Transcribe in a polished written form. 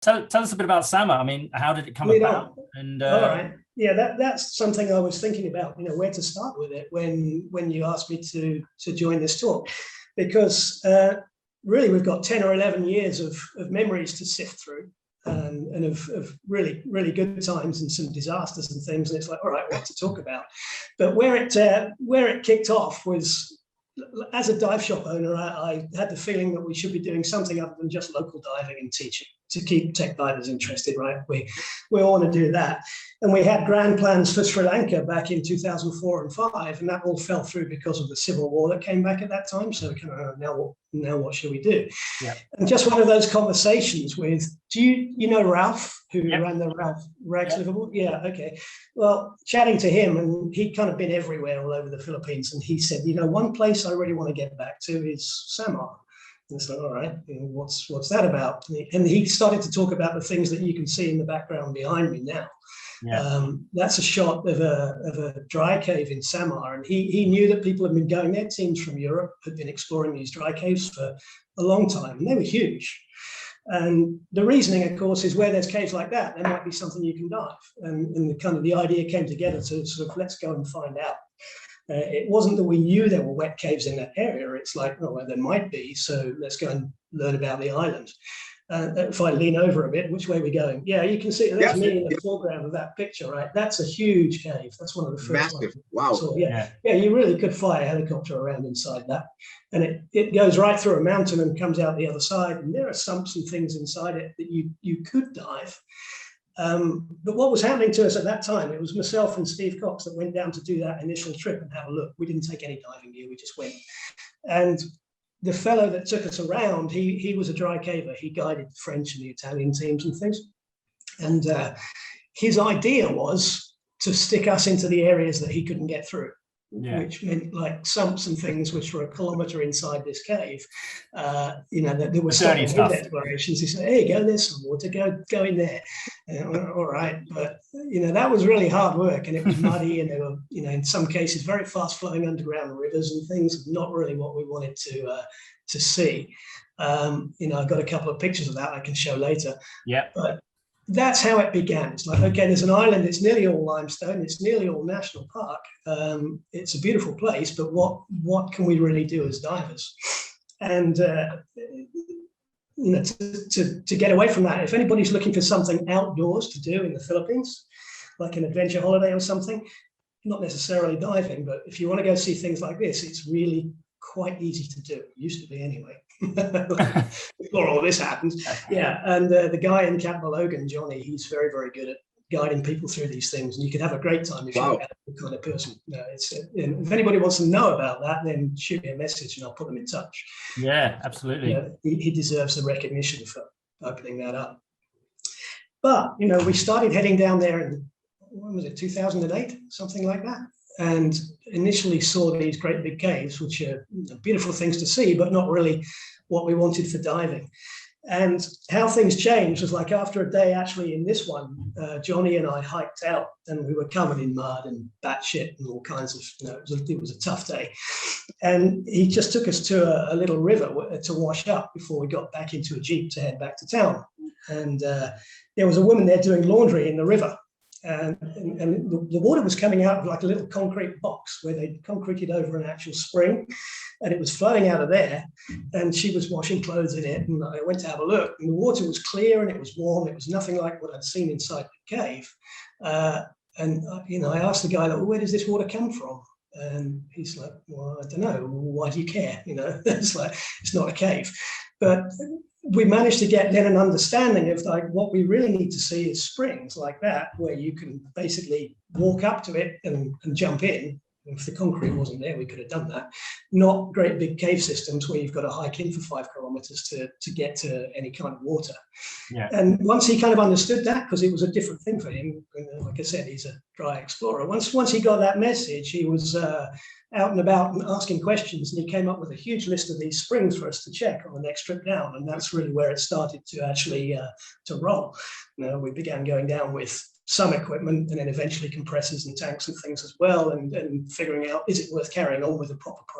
tell us a bit about Samar. I mean, how did it come about? And all right, yeah, that's something I was thinking about. Where to start with it when you asked me to join this talk, because really we've got 10 or 11 years of memories to sift through, and of really, really good times and some disasters and things. And it's like, all right, what to talk about? But where it kicked off was, as a dive shop owner, I had the feeling that we should be doing something other than just local diving and teaching to keep tech divers interested, right? We all want to do that. And we had grand plans for Sri Lanka back in 2004 and 5, and that all fell through because of the civil war that came back at that time. So we kind of, now what should we do? Yeah. And just one of those conversations with, do you know Ralph, who ran the Ralph Rags Liverpool? Yeah, okay. Well, chatting to him, and he'd kind of been everywhere all over the Philippines, and he said, one place I really want to get back to is Samar. And it's like, all right, what's that about? And he started to talk about the things that you can see in the background behind me now. Yeah. That's a shot of a dry cave in Samar, and he knew that people had been going there. Teams from Europe had been exploring these dry caves for a long time, and they were huge. And the reasoning, of course, is where there's caves like that, there might be something you can dive. And the idea came together to sort of, let's go and find out. It wasn't that we knew there were wet caves in that area. It's like, oh, well, there might be, so let's go and learn about the island. If I lean over a bit, which way are we going? Yeah, you can see that's me in the foreground of that picture, right? That's a huge cave. That's one of the first massive ones. Wow. So, yeah, you really could fly a helicopter around inside that. And it goes right through a mountain and comes out the other side. And there are sumps and things inside it that you could dive. But what was happening to us at that time, it was myself and Steve Cox that went down to do that initial trip and have a look. We didn't take any diving gear, we just went. And the fellow that took us around, he was a dry caver. He guided the French and the Italian teams and things. And his idea was to stick us into the areas that he couldn't get through. Which meant like sumps and things which were a kilometre inside this cave. That there were some explorations. He said, "Hey, go, there's some water. Go in there." All right, but that was really hard work, and it was muddy, and there were in some cases very fast flowing underground rivers and things. Not really what we wanted to see. I've got a couple of pictures of that I can show later. Yeah, but that's how it began. It's like, okay, there's an island, it's nearly all limestone, it's nearly all national park. It's a beautiful place, but what can we really do as divers? And to get away from that, if anybody's looking for something outdoors to do in the Philippines, like an adventure holiday or something, not necessarily diving, but if you want to go see things like this, it's really quite easy to do. It used to be anyway. Before all this happened. Yeah, and the guy in Camp Logan, Johnny, he's very, very good at guiding people through these things, and you can have a great time if you're the kind of person. If anybody wants to know about that, then shoot me a message and I'll put them in touch. Yeah, absolutely. He deserves the recognition for opening that up. But we started heading down there in, when was it, 2008, something like that, and initially saw these great big caves, which are beautiful things to see, but not really what we wanted for diving. And how things changed was like after a day, actually in this one, Johnny and I hiked out and we were covered in mud and bat shit and all kinds of, it was a tough day. And he just took us to a little river to wash up before we got back into a Jeep to head back to town. And there was a woman there doing laundry in the river. And the water was coming out of like a little concrete box where they concreted over an actual spring, and it was flowing out of there, and she was washing clothes in it, and I went to have a look, and the water was clear and it was warm. It was nothing like what I'd seen inside the cave. And I asked the guy, like, well, where does this water come from? And he's like, well, I don't know. Why do you care? It's like, it's not a cave. But we managed to get then an understanding of like what we really need to see is springs like that, where you can basically walk up to it and jump in. If the concrete wasn't there, we could have done that. Not great big cave systems where you've got to hike in for 5 kilometers to get to any kind of water. Yeah. And once he kind of understood that, because it was a different thing for him, and like I said, he's a dry explorer. Once he got that message, he was out and about and asking questions, and he came up with a huge list of these springs for us to check on the next trip down. And that's really where it started to actually to roll. We began going down with some equipment and then eventually compressors and tanks and things as well, and figuring out, is it worth carrying on with a proper project?